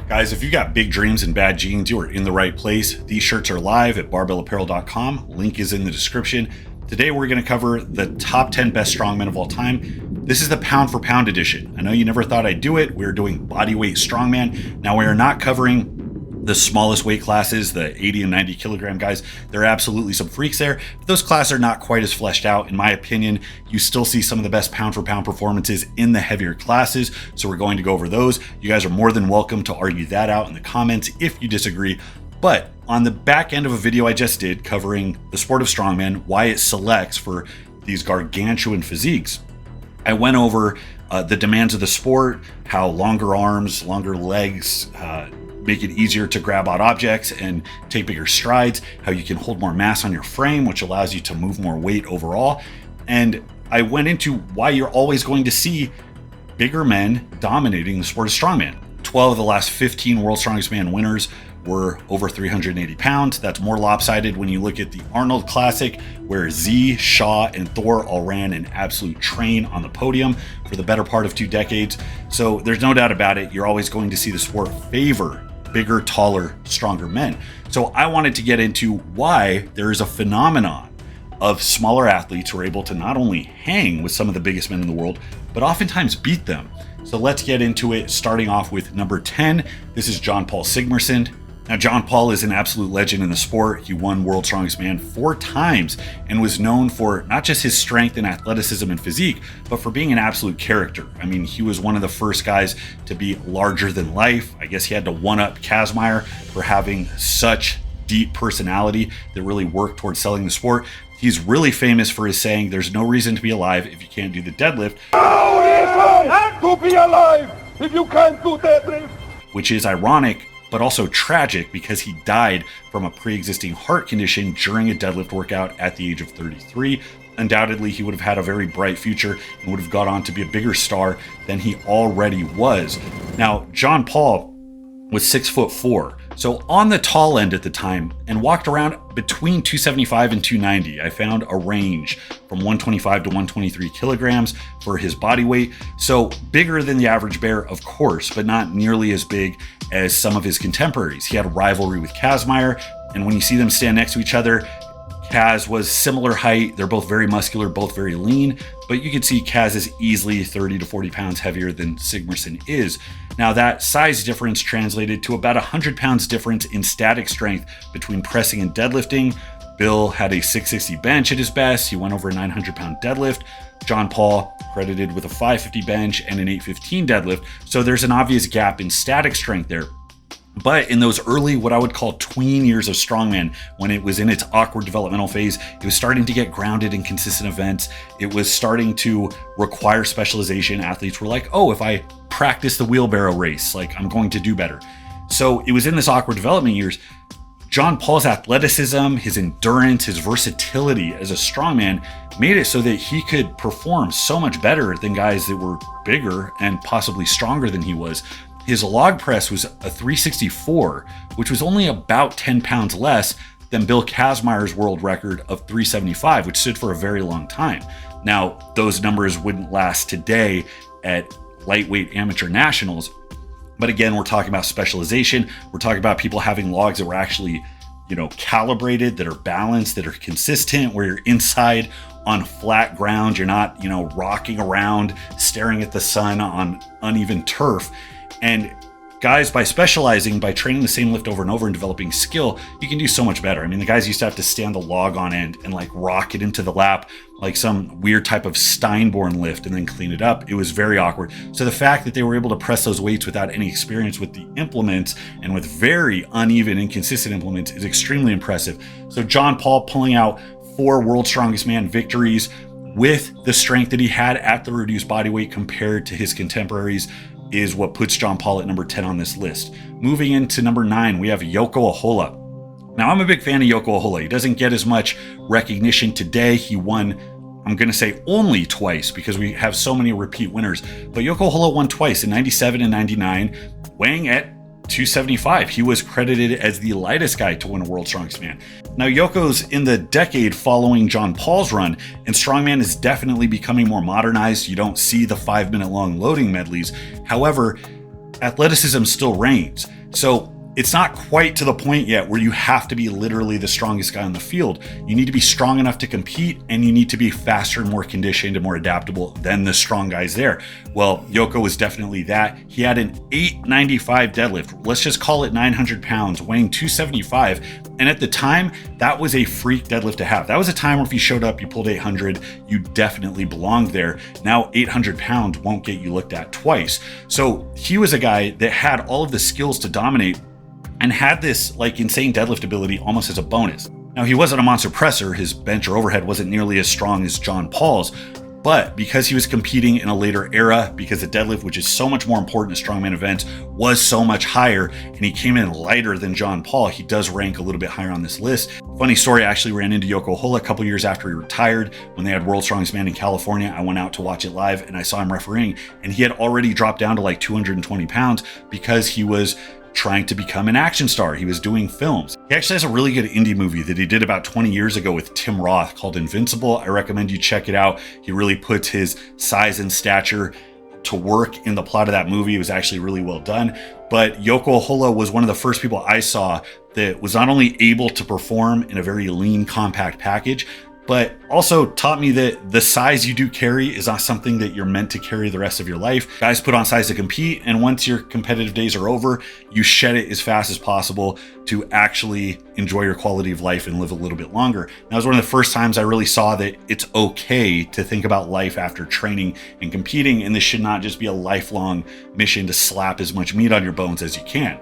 Guys, if you got big dreams and bad genes, you are in the right place. These shirts are live at barbellapparel.com. Link is in the description. Today, we're going to cover the top 10 best strongmen of all time. This is the pound for pound edition. I know you never thought I'd do it. We're doing bodyweight strongman. Now, we are not covering the smallest weight classes, the 80 and 90 kilogram guys. There are absolutely some freaks there, but those classes are not quite as fleshed out. In my opinion, you still see some of the best pound for pound performances in the heavier classes. So we're going to go over those. You guys are more than welcome to argue that out in the comments if you disagree. But on the back end of a video I just did covering the sport of strongman, why it selects for these gargantuan physiques, I went over the demands of the sport, how longer arms, longer legs, make it easier to grab odd objects and take bigger strides, how you can hold more mass on your frame, which allows you to move more weight overall. And I went into why you're always going to see bigger men dominating the sport of strongman. 12 of the last 15 World's Strongest Man winners were over 380 pounds. That's more lopsided when you look at the Arnold Classic, where Z, Shaw, and Thor all ran an absolute train on the podium for the better part of 2 decades. So there's no doubt about it, you're always going to see the sport favor bigger, taller, stronger men. So I wanted to get into why there is a phenomenon of smaller athletes who are able to not only hang with some of the biggest men in the world, but oftentimes beat them. So let's get into it, starting off with number 10. This is Jon Pall Sigmarsson. Now, Jon Pall is an absolute legend in the sport. He won World's Strongest Man 4 times and was known for not just his strength and athleticism and physique, but for being an absolute character. I mean, he was one of the first guys to be larger than life. I guess he had to one-up Kazmaier for having such deep personality that really worked towards selling the sport. He's really famous for his saying, "There's no reason to be alive if you can't do the deadlift." How is life to be alive if you can't do deadlift? Which is ironic, but also tragic because he died from a pre-existing heart condition during a deadlift workout at the age of 33. Undoubtedly, he would have had a very bright future and would have gone on to be a bigger star than he already was. Now, Jon Pall was 6'4", so on the tall end at the time, and walked around between 275 and 290. I found a range from 125 to 123 kilograms for his body weight. So bigger than the average bear, of course, but not nearly as big as some of his contemporaries. He had a rivalry with Kazmaier, and when you see them stand next to each other, Kaz was similar height. They're both very muscular, both very lean, but you can see Kaz is easily 30 to 40 pounds heavier than Sigmarsson is. Now, that size difference translated to about 100 pounds difference in static strength between pressing and deadlifting. Bill had a 660 bench at his best. He went over a 900-pound deadlift. Jon Pall credited with a 550 bench and an 815 deadlift. So there's an obvious gap in static strength there. But in those early, what I would call tween years of strongman, when it was in its awkward developmental phase, it was starting to get grounded in consistent events. It was starting to require specialization. Athletes were like, oh, if I practice the wheelbarrow race, like I'm going to do better. So it was in this awkward development years. Jon Pall's athleticism, his endurance, his versatility as a strongman made it so that he could perform so much better than guys that were bigger and possibly stronger than he was. His log press was a 364, which was only about 10 pounds less than Bill Kazmaier's world record of 375, which stood for a very long time. Now, those numbers wouldn't last today at lightweight amateur nationals. But again, we're talking about specialization. We're talking about people having logs that were actually, calibrated, that are balanced, that are consistent, where you're inside on flat ground. You're not, rocking around, staring at the sun on uneven turf. And guys, by specializing, by training the same lift over and over and developing skill, you can do so much better. I mean, the guys used to have to stand the log on end and like rock it into the lap like some weird type of Steinborn lift and then clean it up. It was very awkward. So the fact that they were able to press those weights without any experience with the implements and with very uneven, inconsistent implements is extremely impressive. So Jon Pall pulling out 4 World's Strongest Man victories with the strength that he had at the reduced body weight compared to his contemporaries is what puts Jon Pall at number 10 on this list. Moving into number 9, we have Juoko Ahola. Now, I'm a big fan of Juoko Ahola. He doesn't get as much recognition today. He won, I'm going to say only twice because we have so many repeat winners. But Juoko Ahola won twice in 97 and 99, weighing at 275. He was credited as the lightest guy to win a World's Strongest Man. Now, Juoko's in the decade following Jon Pall's run, and strongman is definitely becoming more modernized. You don't see the 5-minute long loading medleys. However, athleticism still reigns. So it's not quite to the point yet where you have to be literally the strongest guy on the field. You need to be strong enough to compete, and you need to be faster and more conditioned and more adaptable than the strong guys there. Well, Juoko was definitely that. He had an 895 deadlift. Let's just call it 900 pounds, weighing 275. And at the time, that was a freak deadlift to have. That was a time where if you showed up, you pulled 800, you definitely belonged there. Now 800 pounds won't get you looked at twice. So he was a guy that had all of the skills to dominate and had this like insane deadlift ability almost as a bonus. Now, he wasn't a monster presser. His bench or overhead wasn't nearly as strong as Jon Pall's, but because he was competing in a later era, because the deadlift, which is so much more important in strongman events, was so much higher, and he came in lighter than Jon Pall, he does rank a little bit higher on this list. Funny story, I actually ran into Juoko Ahola a couple years after he retired when they had World's Strongest Man in California. I went out to watch it live and I saw him refereeing, and he had already dropped down to like 220 pounds because he was trying to become an action star. He was doing films. He actually has a really good indie movie that he did about 20 years ago with Tim Roth called Invincible. I recommend you check it out. He really puts his size and stature to work in the plot of that movie. It was actually really well done. But Juoko Ahola was one of the first people I saw that was not only able to perform in a very lean, compact package, but also taught me that the size you do carry is not something that you're meant to carry the rest of your life. Guys put on size to compete, and once your competitive days are over, you shed it as fast as possible to actually enjoy your quality of life and live a little bit longer. That was one of the first times I really saw that it's okay to think about life after training and competing, and this should not just be a lifelong mission to slap as much meat on your bones as you can.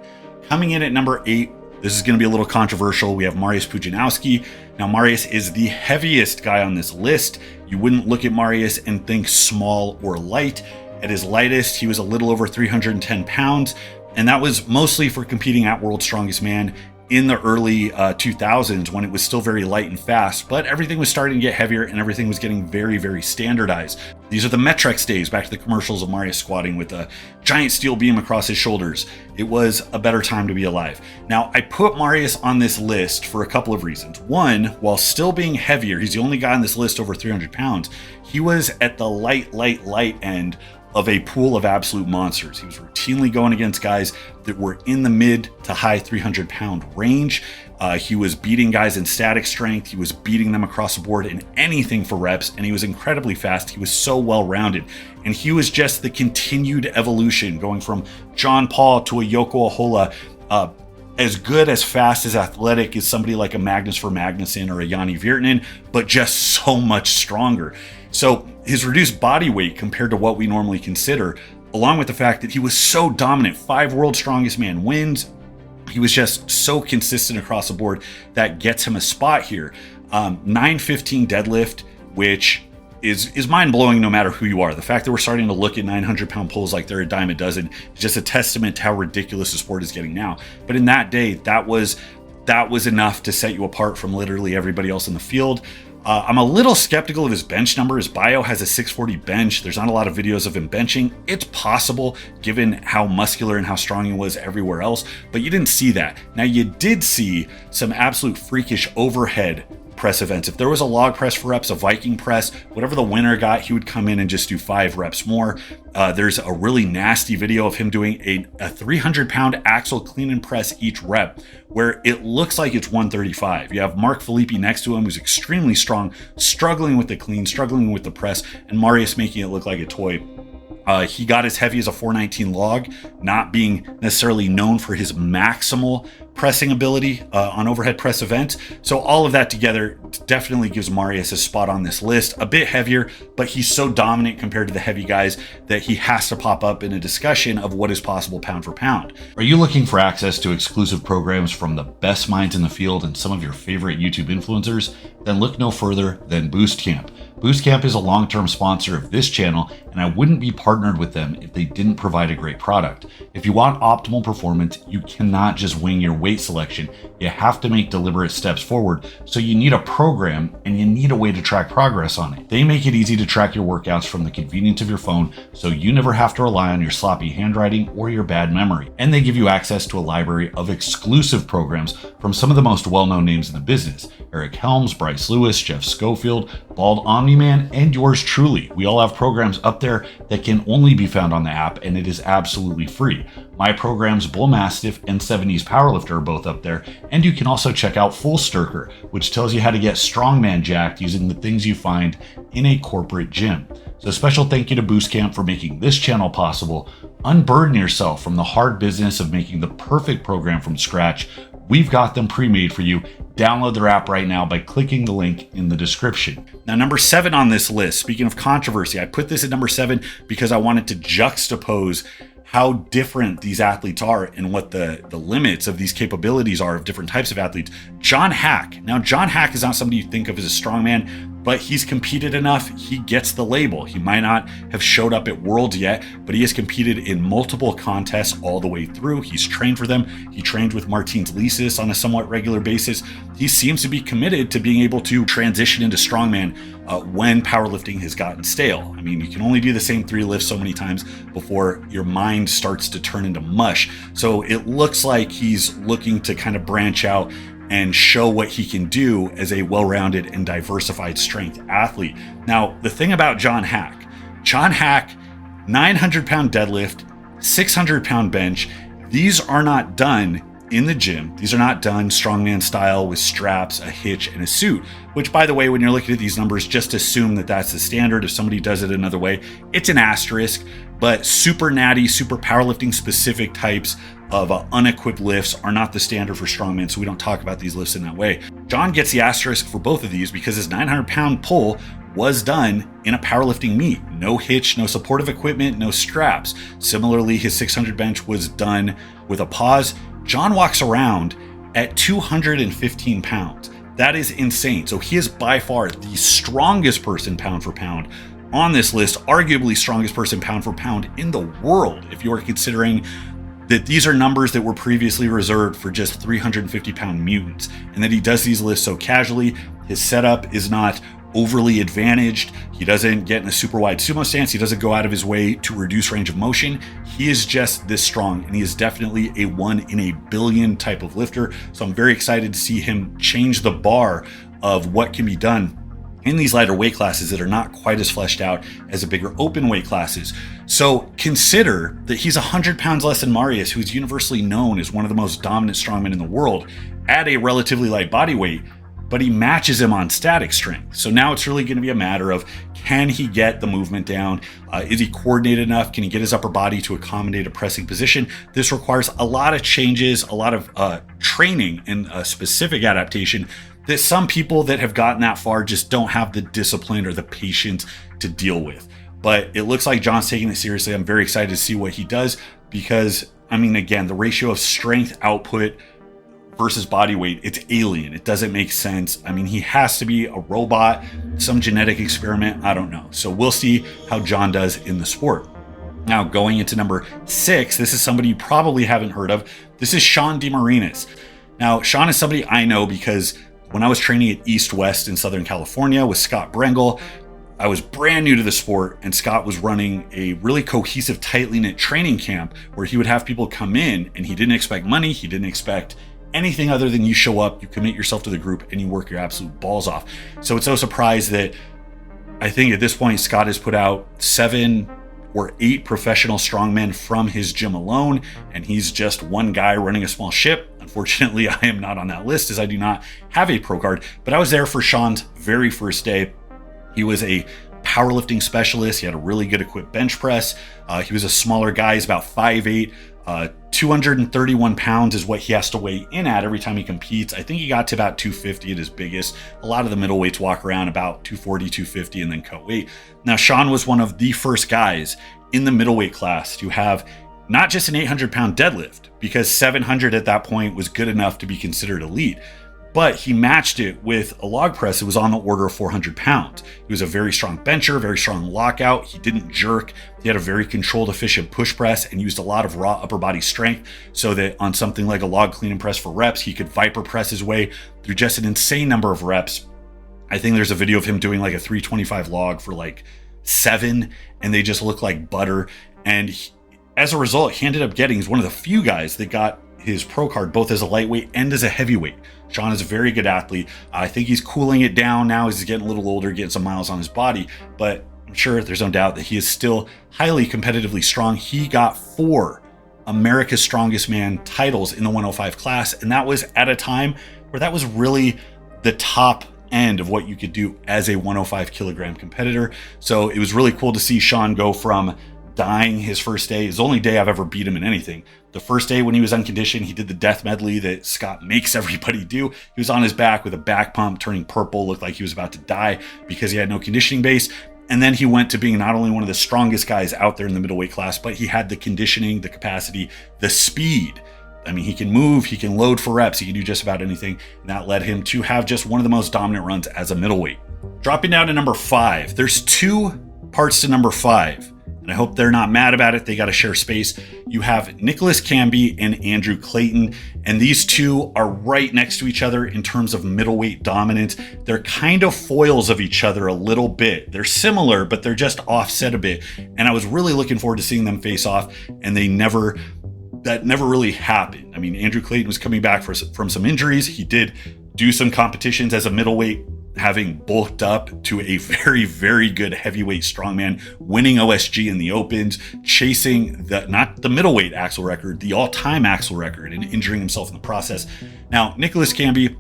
Coming in at number 8, this is going to be a little controversial. We have Mariusz Pudzianowski. Now, Mariusz is the heaviest guy on this list. You wouldn't look at Mariusz and think small or light. At his lightest, he was a little over 310 pounds, and that was mostly for competing at World's Strongest Man in the early 2000s when it was still very light and fast, but everything was starting to get heavier and everything was getting very, very standardized. These are the Metrex days, back to the commercials of Mariusz squatting with a giant steel beam across his shoulders. It was a better time to be alive. Now, I put Mariusz on this list for a couple of reasons. One, while still being heavier, he's the only guy on this list over 300 pounds. He was at the light end of a pool of absolute monsters. He was routinely going against guys that were in the mid to high 300 pound range. He was beating guys in static strength. He was beating them across the board in anything for reps, and he was incredibly fast. He was so well-rounded, and he was just the continued evolution, going from Jon Pall to a Juoko Ahola, as good, as fast, as athletic as somebody like a Magnus for Magnuson or a Yanni Virtanen, but just so much stronger. So his reduced body weight compared to what we normally consider, along with the fact that he was so dominant, 5 World's Strongest Man wins, he was just so consistent across the board, that gets him a spot here. 915 deadlift, which is mind-blowing no matter who you are. The fact that we're starting to look at 900-pound pulls like they're a dime a dozen is just a testament to how ridiculous the sport is getting now. But in that day, that was enough to set you apart from literally everybody else in the field. I'm a little skeptical of his bench number. His bio has a 640 bench. There's not a lot of videos of him benching. It's possible given how muscular and how strong he was everywhere else, but you didn't see that. Now, you did see some absolute freakish overhead press events. If there was a log press for reps, a Viking press, whatever the winner got, he would come in and just do 5 reps more. There's a really nasty video of him doing a 300-pound axle clean and press each rep, where it looks like it's 135. You have Mark Filippi next to him, who's extremely strong, struggling with the clean, struggling with the press, and Mariusz making it look like a toy. He got as heavy as a 419 log, not being necessarily known for his maximal pressing ability on overhead press events. So all of that together definitely gives Mariusz a spot on this list. A bit heavier, but he's so dominant compared to the heavy guys that he has to pop up in a discussion of what is possible pound for pound. Are you looking for access to exclusive programs from the best minds in the field and some of your favorite YouTube influencers? Then look no further than Boost Camp. Boost Camp is a long-term sponsor of this channel, and I wouldn't be partnered with them if they didn't provide a great product. If you want optimal performance, you cannot just wing your weight selection. You have to make deliberate steps forward, so you need a program and you need a way to track progress on it. They make it easy to track your workouts from the convenience of your phone, so you never have to rely on your sloppy handwriting or your bad memory. And they give you access to a library of exclusive programs from some of the most well-known names in the business: Eric Helms, Bryce Lewis, Jeff Schofield, Bald Omni-Man, and yours truly. We all have programs up there that can only be found on the app, and it is absolutely free. My programs, Bull Mastiff and 70s Powerlifter, are both up there, and you can also check out Full Sturker, which tells you how to get strongman jacked using the things you find in a corporate gym. So special thank you to Boost Camp for making this channel possible. Unburden yourself from the hard business of making the perfect program from scratch. We've got them pre-made for you. Download their app right now by clicking the link in the description. Now, number 7 on this list, speaking of controversy, I put this at number 7 because I wanted to juxtapose how different these athletes are and what the limits of these capabilities are of different types of athletes. Jon Haack. Now, Jon Haack is not somebody you think of as a strongman, but he's competed enough. He gets the label. He might not have showed up at Worlds yet, but he has competed in multiple contests all the way through. He's trained for them. He trained with Martins Lisis on a somewhat regular basis. He seems to be committed to being able to transition into strongman when powerlifting has gotten stale. I mean, you can only do the same 3 lifts so many times before your mind starts to turn into mush. So it looks like he's looking to kind of branch out and show what he can do as a well-rounded and diversified strength athlete. Now, the thing about Jon Haack, 900-pound deadlift, 600-pound bench, these are not done in the gym. These are not done strongman style with straps, a hitch, and a suit, which, by the way, when you're looking at these numbers, just assume that that's the standard. If somebody does it another way, it's an asterisk, but super natty, super powerlifting specific types of unequipped lifts are not the standard for strongman, so we don't talk about these lifts in that way. Jon gets the asterisk for both of these because his 900-pound pull was done in a powerlifting meet. No hitch, no supportive equipment, no straps. Similarly, his 600 bench was done with a pause. Jon walks around at 215 pounds. That is insane. So he is by far the strongest person pound for pound on this list, arguably strongest person pound for pound in the world, if you are considering that these are numbers that were previously reserved for just 350-pound mutants, and that he does these lifts so casually. His setup is not overly advantaged. He doesn't get in a super wide sumo stance. He doesn't go out of his way to reduce range of motion. He is just this strong, and he is definitely a 1 in a billion type of lifter. So I'm very excited to see him change the bar of what can be done in these lighter weight classes that are not quite as fleshed out as the bigger open weight classes. So consider that he's 100 pounds less than Mariusz, who's universally known as one of the most dominant strongmen in the world at a relatively light body weight, but he matches him on static strength. So now it's really going to be a matter of, can he get the movement down? Is he coordinated enough? Can he get his upper body to accommodate a pressing position? This requires a lot of changes, a lot of training and a specific adaptation that some people that have gotten that far just don't have the discipline or the patience to deal with. But it looks like Jon's taking it seriously. I'm very excited to see what he does because, I mean, again, the ratio of strength output versus body weight, it's alien. It doesn't make sense. I mean, he has to be a robot, some genetic experiment, I don't know. So we'll see how Jon does in the sport. Now, going into number 6, this is somebody you probably haven't heard of. This is Sean Demarinis. Now, Sean is somebody I know because when I was training at East West in Southern California with Scott Brengel, I was brand new to the sport, and Scott was running a really cohesive, tightly knit training camp where he would have people come in, and he didn't expect money. He didn't expect anything other than you show up, you commit yourself to the group, and you work your absolute balls off. So it's no surprise that I think at this point, Scott has put out 7 or 8 professional strongmen from his gym alone, and he's just one guy running a small ship. Unfortunately, I am not on that list as I do not have a pro card, but I was there for Sean's very first day. He was a powerlifting specialist. He had a really good equipped bench press. He was a smaller guy. He's about 5'8". 231 pounds is what he has to weigh in at every time he competes. I think he got to about 250 at his biggest. A lot of the middleweights walk around about 240, 250, and then cut weight. Now, Sean was one of the first guys in the middleweight class to have not just an 800-pound deadlift, because 700 at that point was good enough to be considered elite, but he matched it with a log press that was on the order of 400 pounds. He was a very strong bencher, very strong lockout. He didn't jerk. He had a very controlled, efficient push press and used a lot of raw upper body strength so that on something like a log clean and press for reps, he could viper press his way through just an insane number of reps. I think there's a video of him doing like a 325 log for like 7, and they just look like butter. And as a result, he ended up getting, he's one of the few guys that got his pro card, both as a lightweight and as a heavyweight. Sean is a very good athlete. I think he's cooling it down now as he's getting a little older, getting some miles on his body, but I'm sure there's no doubt that he is still highly competitively strong. He got 4 America's Strongest Man titles in the 105 class, and that was at a time where that was really the top end of what you could do as a 105 kilogram competitor. So it was really cool to see Sean go from dying his first day. It's the only day I've ever beat him in anything. The first day when he was unconditioned, he did the death medley that Scott makes everybody do. He was on his back with a back pump, turning purple, looked like he was about to die because he had no conditioning base. And then he went to being not only one of the strongest guys out there in the middleweight class, but he had the conditioning, the capacity, the speed. I mean, he can move, he can load for reps, he can do just about anything. And that led him to have just one of the most dominant runs as a middleweight. Dropping down to number 5, there's 2 parts to number 5. And I hope they're not mad about it. They got to share space. You have Nicolas Cambi and Andrew Clayton, and these two are right next to each other in terms of middleweight dominance. They're kind of foils of each other a little bit. They're similar, but they're just offset a bit. And I was really looking forward to seeing them face off, and that never really happened. I mean, Andrew Clayton was coming back from some injuries. He did do some competitions as a middleweight, having bulked up to a very, very good heavyweight strongman, winning OSG in the Opens, chasing not the middleweight Axel record, the all-time Axel record, and injuring himself in the process. Now, Nicolas Cambi,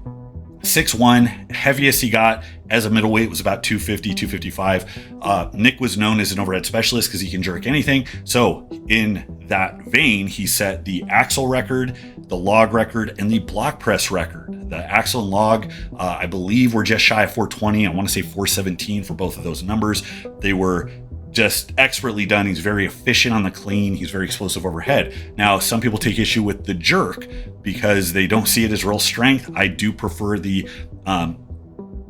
6'1", heaviest he got as a middleweight was about 250, 255. Nick was known as an overhead specialist because he can jerk anything. So in that vein, he set the Axel record, the log record, and the block press record. The Axel and log, I believe, were just shy of 420. I want to say 417 for both of those numbers. They were just expertly done. He's very efficient on the clean. He's very explosive overhead. Now, some people take issue with the jerk because they don't see it as real strength. I do prefer the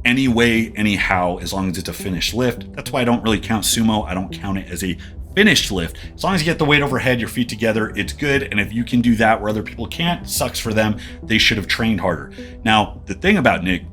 any way, anyhow, as long as it's a finished lift. That's why I don't really count sumo. I don't count it as a finished lift. As long as you get the weight overhead, your feet together, it's good. And if you can do that where other people can't, sucks for them. They should have trained harder. Now, the thing about Nick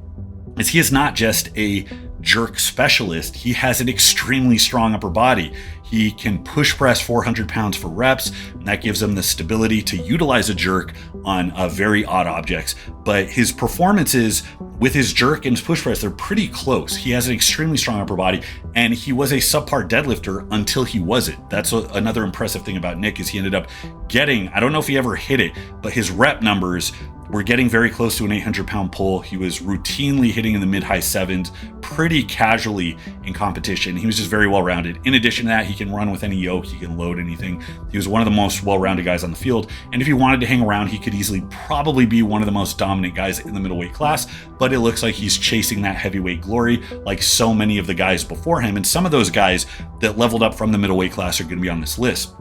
is he is not just a jerk specialist. He has an extremely strong upper body. He can push press 400 pounds for reps, and that gives him the stability to utilize a jerk on very odd objects. But his performances with his jerk and his push press, they're pretty close. He has an extremely strong upper body, and he was a subpar deadlifter until he wasn't. That's another impressive thing about Nick is he ended up getting, I don't know if he ever hit it, but his rep numbers were getting very close to an 800-pound pull. He was routinely hitting in the mid-high 7s pretty casually in competition. He was just very well-rounded. In addition to that, he can run with any yoke. He can load anything. He was one of the most well-rounded guys on the field. And if he wanted to hang around, he could easily probably be one of the most dominant guys in the middleweight class. But it looks like he's chasing that heavyweight glory like so many of the guys before him. And some of those guys that leveled up from the middleweight class are going to be on this list.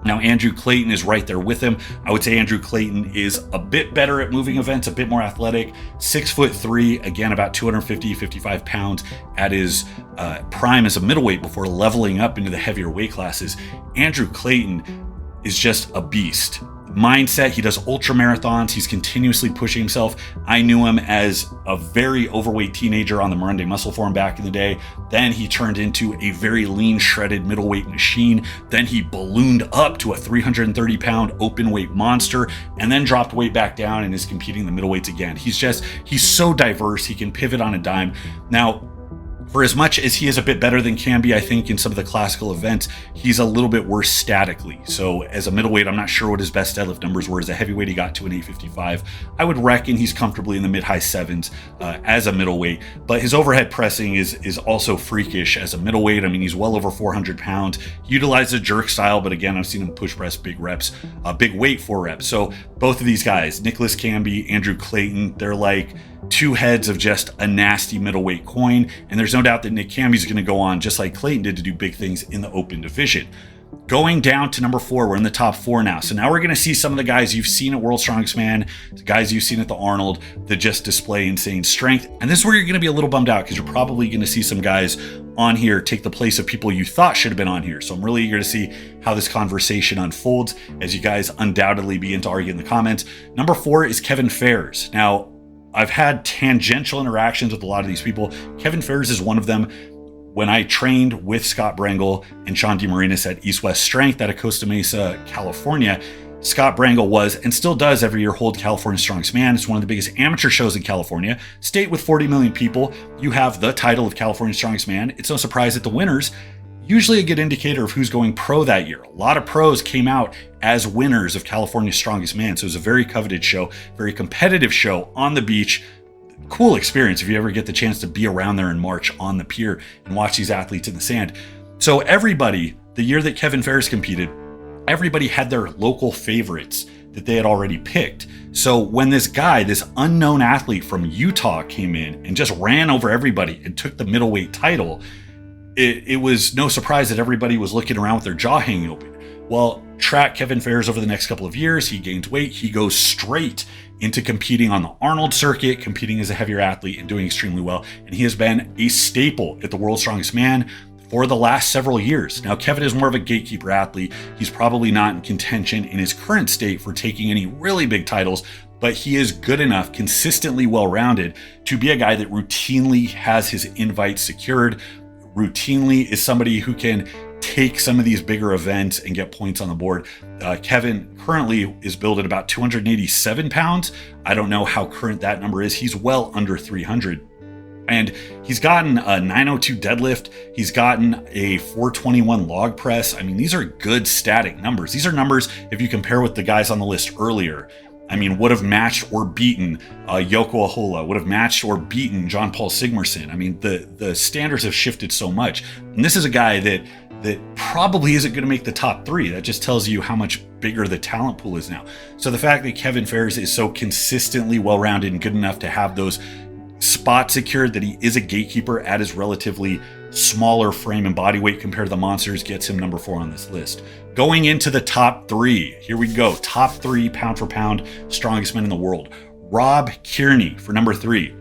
Now, Andrew Clayton is right there with him. I would say Andrew Clayton is a bit better at moving events, a bit more athletic. 6'3", again, about 250, 55 pounds at his prime as a middleweight before leveling up into the heavier weight classes. Andrew Clayton is just a beast. Mindset, he does ultra marathons. He's continuously pushing himself. I knew him as a very overweight teenager on the Morande Muscle Forum back in the day. Then he turned into a very lean, shredded middleweight machine. Then he ballooned up to a 330-pound open weight monster and then dropped weight back down and is competing in the middleweights again. He's so diverse. He can pivot on a dime. Now, for as much as he is a bit better than Cambi, I think in some of the classical events, he's a little bit worse statically. So as a middleweight, I'm not sure what his best deadlift numbers were. As a heavyweight, he got to an 855. I would reckon he's comfortably in the mid-high 7s as a middleweight. But his overhead pressing is also freakish as a middleweight. I mean, he's well over 400 pounds. He utilizes a jerk style, but again, I've seen him push press big reps, big weight for reps. So both of these guys, Nicolas Cambi, Andrew Clayton, they're like two heads of just a nasty middleweight coin. And there's no doubt that Nick Cambi is going to go on, just like Clayton did, to do big things in the open division. Going down to number 4, we're in the top 4 now. So now we're going to see some of the guys you've seen at World's Strongest Man, the guys you've seen at the Arnold that just display insane strength. And this is where you're going to be a little bummed out because you're probably going to see some guys on here take the place of people you thought should have been on here. So I'm really eager to see how this conversation unfolds as you guys undoubtedly begin to argue in the comments. Number 4 is Kevin Fairs. Now, I've had tangential interactions with a lot of these people. Kevin Fairs is one of them. When I trained with Scott Brengel and Sean Demarinis at East West Strength out of Costa Mesa, California, Scott Brangle was, and still does every year, hold California's Strongest Man. It's one of the biggest amateur shows in California. State with 40 million people, you have the title of California's Strongest Man. It's no surprise that the winners, usually a good indicator of who's going pro that year. A lot of pros came out as winners of California's Strongest Man. So it was a very coveted show, very competitive show on the beach. Cool experience if you ever get the chance to be around there in March on the pier and watch these athletes in the sand. So everybody, the year that Kevin Ferris competed, everybody had their local favorites that they had already picked. So when this guy, this unknown athlete from Utah, came in and just ran over everybody and took the middleweight title, it was no surprise that everybody was looking around with their jaw hanging open. Well, track Kevin Ferris over the next couple of years. He gains weight. He goes straight into competing on the Arnold circuit, competing as a heavier athlete and doing extremely well. And he has been a staple at the World's Strongest Man for the last several years. Now, Kevin is more of a gatekeeper athlete. He's probably not in contention in his current state for taking any really big titles, but he is good enough, consistently well-rounded, to be a guy that routinely has his invites secured, routinely is somebody who can take some of these bigger events and get points on the board. Kevin currently is billed at about 287 pounds. I don't know how current that number is. He's well under 300. And he's gotten a 902 deadlift. He's gotten a 421 log press. I mean, these are good static numbers. These are numbers, if you compare with the guys on the list earlier, I mean, would have matched or beaten Juoko Ahola, would have matched or beaten Jon Pall Sigmarsson. I mean, the standards have shifted so much. And this is a guy that probably isn't going to make the top three. That just tells you how much bigger the talent pool is now. So the fact that Kevin Ferris is so consistently well-rounded and good enough to have those spots secured, that he is a gatekeeper at his relatively smaller frame and body weight compared to the monsters, gets him number 4 on this list. Going into the top 3, here we go. Top 3 pound for pound strongest men in the world. Rob Kearney for number 3.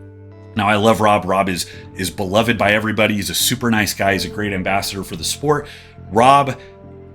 Now, I love Rob. Rob is beloved by everybody. He's a super nice guy. He's a great ambassador for the sport. Rob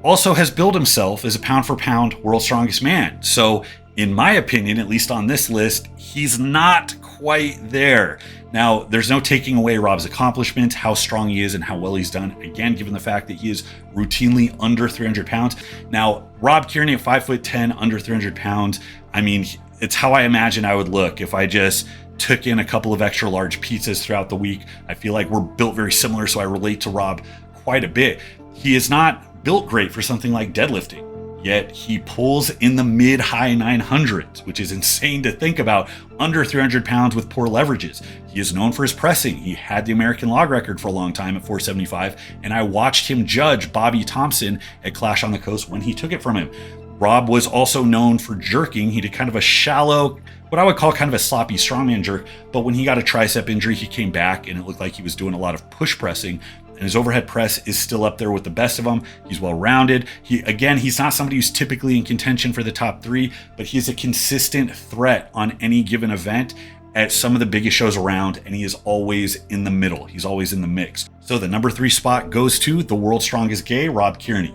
also has billed himself as a pound for pound world's strongest man. So in my opinion, at least on this list, he's not quite there. Now, there's no taking away Rob's accomplishments, how strong he is and how well he's done. Again, given the fact that he is routinely under 300 pounds. Now, Rob Kearney at 5'10", under 300 pounds. I mean, it's how I imagine I would look if I just took in a couple of extra large pizzas throughout the week. I feel like we're built very similar, so I relate to Rob quite a bit. He is not built great for something like deadlifting, yet he pulls in the mid-high 900s, which is insane to think about, under 300 pounds with poor leverages. He is known for his pressing. He had the American log record for a long time at 475, and I watched him judge Bobby Thompson at Clash on the Coast when he took it from him. Rob was also known for jerking. He did kind of a shallow, what I would call kind of a sloppy strongman jerk, but when he got a tricep injury, he came back and it looked like he was doing a lot of push pressing, and his overhead press is still up there with the best of them. He's well-rounded. He's not somebody who's typically in contention for the top 3, but he's a consistent threat on any given event at some of the biggest shows around, and he is always in the middle. He's always in the mix. So the number 3 spot goes to the world's strongest gay, Rob Kearney.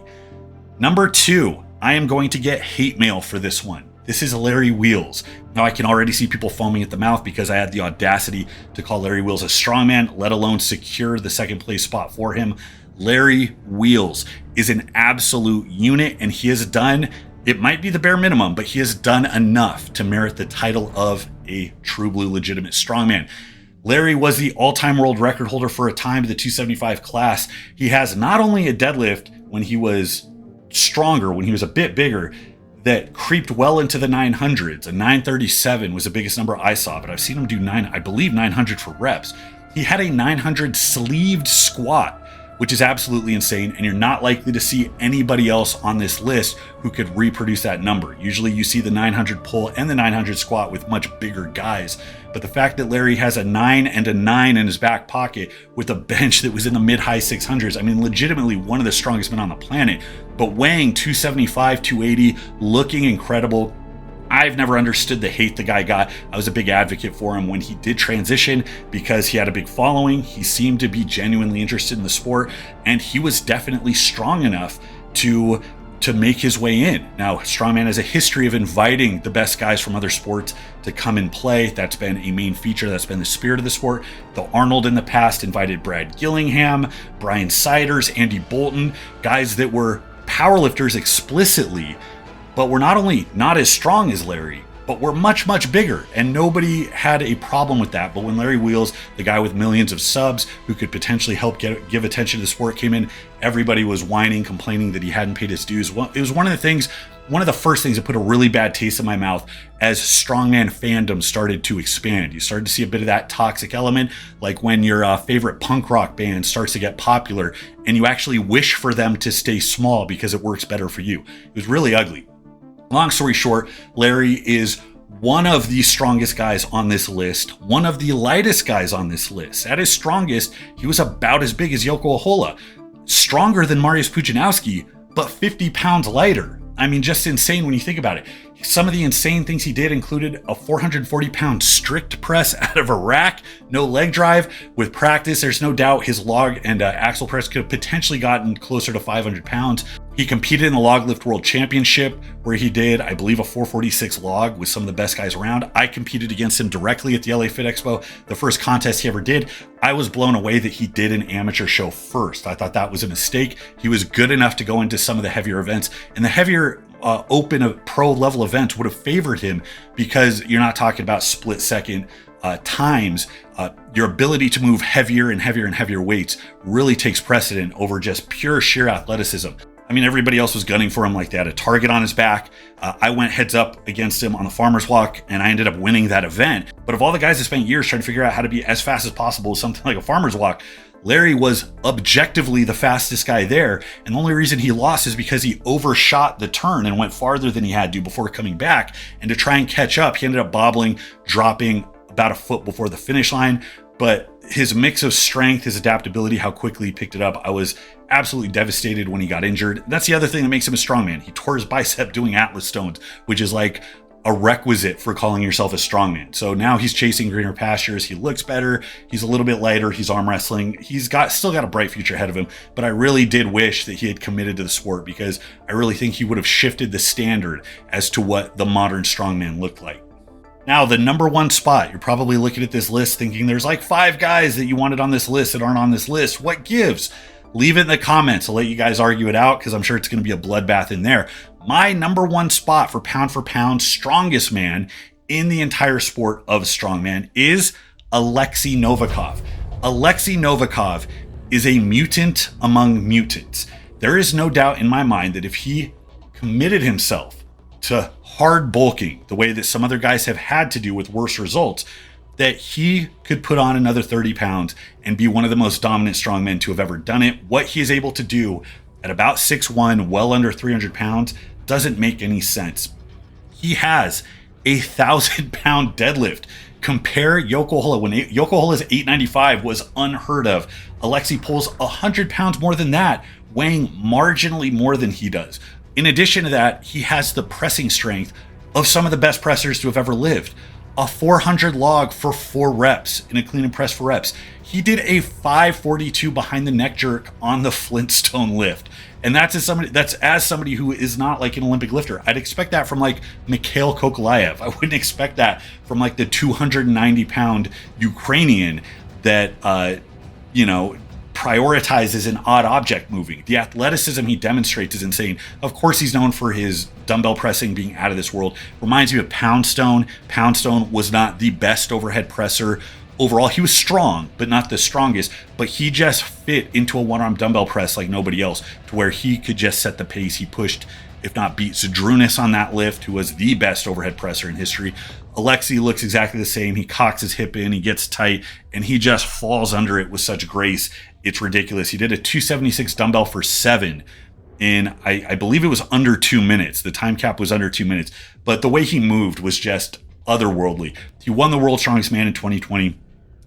Number 2, I am going to get hate mail for this one. This is Larry Wheels. Now, I can already see people foaming at the mouth because I had the audacity to call Larry Wheels a strongman, let alone secure the second place spot for him. Larry Wheels is an absolute unit, and he has done, it might be the bare minimum, but he has done enough to merit the title of a true blue legitimate strongman. Larry was the all-time world record holder for a time in the 275 class. He has not only a deadlift when he was stronger, when he was a bit bigger, that creeped well into the 900s. A 937 was the biggest number I saw, but I've seen him do 900 for reps. He had a 900 sleeved squat, which is absolutely insane, and you're not likely to see anybody else on this list who could reproduce that number. Usually you see the 900 pull and the 900 squat with much bigger guys, but the fact that Larry has a 9 and a 9 in his back pocket with a bench that was in the mid-high 600s, I mean, legitimately one of the strongest men on the planet, but weighing 275, 280, looking incredible. I've never understood the hate the guy got. I was a big advocate for him when he did transition because he had a big following. He seemed to be genuinely interested in the sport, and he was definitely strong enough to make his way in. Now, strongman has a history of inviting the best guys from other sports to come and play. That's been a main feature. That's been the spirit of the sport. The Arnold in the past invited Brad Gillingham, Brian Siders, Andy Bolton, guys that were powerlifters explicitly, but we're not only not as strong as Larry, but we're much, much bigger, and nobody had a problem with that. But when Larry Wheels, the guy with millions of subs who could potentially help give attention to the sport, came in, everybody was whining, complaining that he hadn't paid his dues. Well, it was one of the first things that put a really bad taste in my mouth as strongman fandom started to expand. You started to see a bit of that toxic element, like when your favorite punk rock band starts to get popular and you actually wish for them to stay small because it works better for you. It was really ugly. Long story short, Larry is one of the strongest guys on this list, one of the lightest guys on this list. At his strongest, he was about as big as Juoko Ahola, stronger than Mariusz Pudzianowski, but 50 pounds lighter. I mean, just insane when you think about it. Some of the insane things he did included a 440-pound strict press out of a rack, no leg drive. With practice, there's no doubt his log and axle press could have potentially gotten closer to 500 pounds. He competed in the Log Lift World Championship, where he did, I believe, a 446 log with some of the best guys around. I competed against him directly at the LA Fit Expo, the first contest he ever did. I was blown away that he did an amateur show first. I thought that was a mistake. He was good enough to go into some of the heavier events, and the heavier open pro level events would have favored him because you're not talking about split second times. Your ability to move heavier and heavier and heavier weights really takes precedent over just pure sheer athleticism. I mean, everybody else was gunning for him like they had a target on his back. I went heads up against him on the Farmer's Walk, and I ended up winning that event. But of all the guys that spent years trying to figure out how to be as fast as possible with something like a Farmer's Walk, Larry was objectively the fastest guy there, and the only reason he lost is because he overshot the turn and went farther than he had to before coming back. And to try and catch up, he ended up bobbling, dropping about a foot before the finish line. But his mix of strength, his adaptability, how quickly he picked it up, I was absolutely devastated when he got injured. That's the other thing that makes him a strongman. He tore his bicep doing Atlas stones, which is like a requisite for calling yourself a strongman. So now he's chasing greener pastures. He looks better. He's a little bit lighter. He's arm wrestling. He's still got a bright future ahead of him. But I really did wish that he had committed to the sport, because I really think he would have shifted the standard as to what the modern strongman looked like. Now, the number one spot, you're probably looking at this list thinking there's like 5 guys that you wanted on this list that aren't on this list. What gives? Leave it in the comments. I'll let you guys argue it out, because I'm sure it's going to be a bloodbath in there. My number one spot for pound strongest man in the entire sport of strongman is Oleksii Novikov. Oleksii Novikov is a mutant among mutants. There is no doubt in my mind that if he committed himself to hard bulking the way that some other guys have had to do with worse results, that he could put on another 30 pounds and be one of the most dominant strongmen to have ever done it. What he is able to do at about 6'1", well under 300 pounds, doesn't make any sense. He has a 1,000-pound deadlift. Compare Juoko Ahola. When Juoko Ahola's 895 was unheard of, Oleksii pulls 100 pounds more than that, weighing marginally more than he does. In addition to that, he has the pressing strength of some of the best pressers to have ever lived. A 400 log for 4 reps in a clean and press for reps. He did a 542 behind the neck jerk on the Flintstone lift. And that's as somebody who is not like an Olympic lifter. I'd expect that from like Mikhail Kokolaev. I wouldn't expect that from like the 290-pound Ukrainian that, prioritizes an odd object moving. The athleticism he demonstrates is insane. Of course, he's known for his dumbbell pressing being out of this world. Reminds me of Poundstone. Poundstone was not the best overhead presser. Overall, he was strong, but not the strongest. But he just fit into a one-arm dumbbell press like nobody else, to where he could just set the pace. He pushed, if not beat, Zydrunas on that lift, who was the best overhead presser in history. Oleksii looks exactly the same. He cocks his hip in, he gets tight, and he just falls under it with such grace. It's ridiculous. He did a 276 dumbbell for 7 in, I believe it was under 2 minutes. The time cap was under 2 minutes, but the way he moved was just otherworldly. He won the World's Strongest Man in 2020.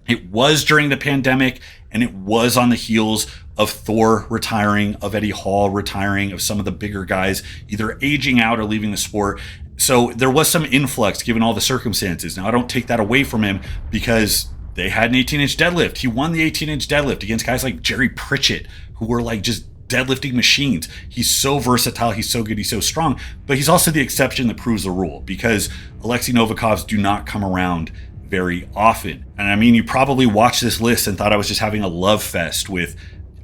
It was during the pandemic, and it was on the heels of Thor retiring, of Eddie Hall retiring, of some of the bigger guys either aging out or leaving the sport. So there was some influx given all the circumstances. Now, I don't take that away from him, because they had an 18-inch deadlift. He won the 18-inch deadlift against guys like Jerry Pritchett, who were like just deadlifting machines. He's so versatile. He's so good. He's so strong. But he's also the exception that proves the rule, because Oleksii Novikovs do not come around very often. And I mean, you probably watched this list and thought I was just having a love fest with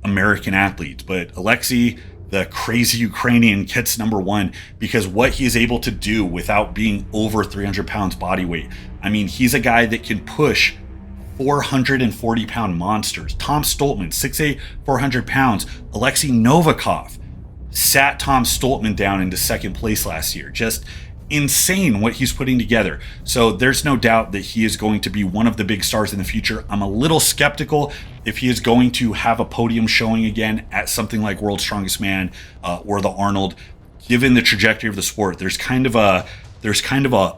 American athletes, but Oleksii, the crazy Ukrainian gets number one because what he is able to do without being over 300 pounds body weight. I mean, he's a guy that can push 440 pound monsters. Tom Stoltman, 6'8", 400 pounds. Oleksii Novikov sat Tom Stoltman down into second place last year. Just insane what he's putting together. So there's no doubt that he is going to be one of the big stars in the future. I'm a little skeptical if he is going to have a podium showing again at something like World's Strongest Man or the Arnold. Given the trajectory of the sport, there's kind of a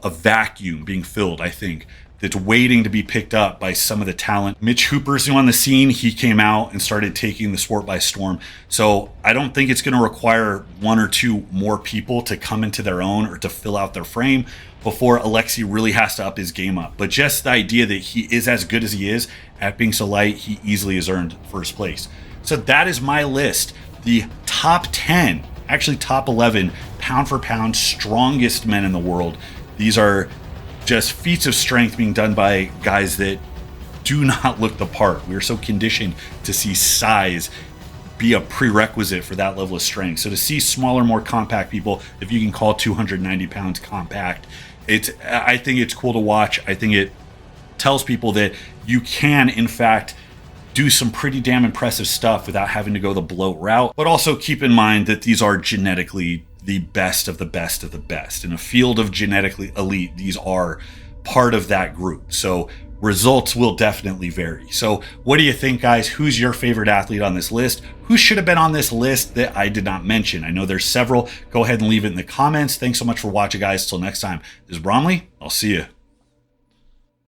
vacuum being filled, I think, that's waiting to be picked up by some of the talent. Mitch Hooper's new on the scene. He came out and started taking the sport by storm. So I don't think it's going to require one or two more people to come into their own or to fill out their frame before Oleksii really has to up his game up. But just the idea that he is as good as he is at being so light, he easily has earned first place. So that is my list. The top 10, actually top 11, pound for pound, strongest men in the world. These are just feats of strength being done by guys that do not look the part. We are so conditioned to see size be a prerequisite for that level of strength. So to see smaller, more compact people, if you can call 290 pounds compact, I think it's cool to watch. I think it tells people that you can, in fact, do some pretty damn impressive stuff without having to go the bloat route. But also keep in mind that these are genetically the best of the best of the best. In a field of genetically elite, these are part of that group. So results will definitely vary. So what do you think, guys? Who's your favorite athlete on this list? Who should have been on this list that I did not mention? I know there's several. Go ahead and leave it in the comments. Thanks so much for watching, guys. Till next time, this is Bromley. I'll see you.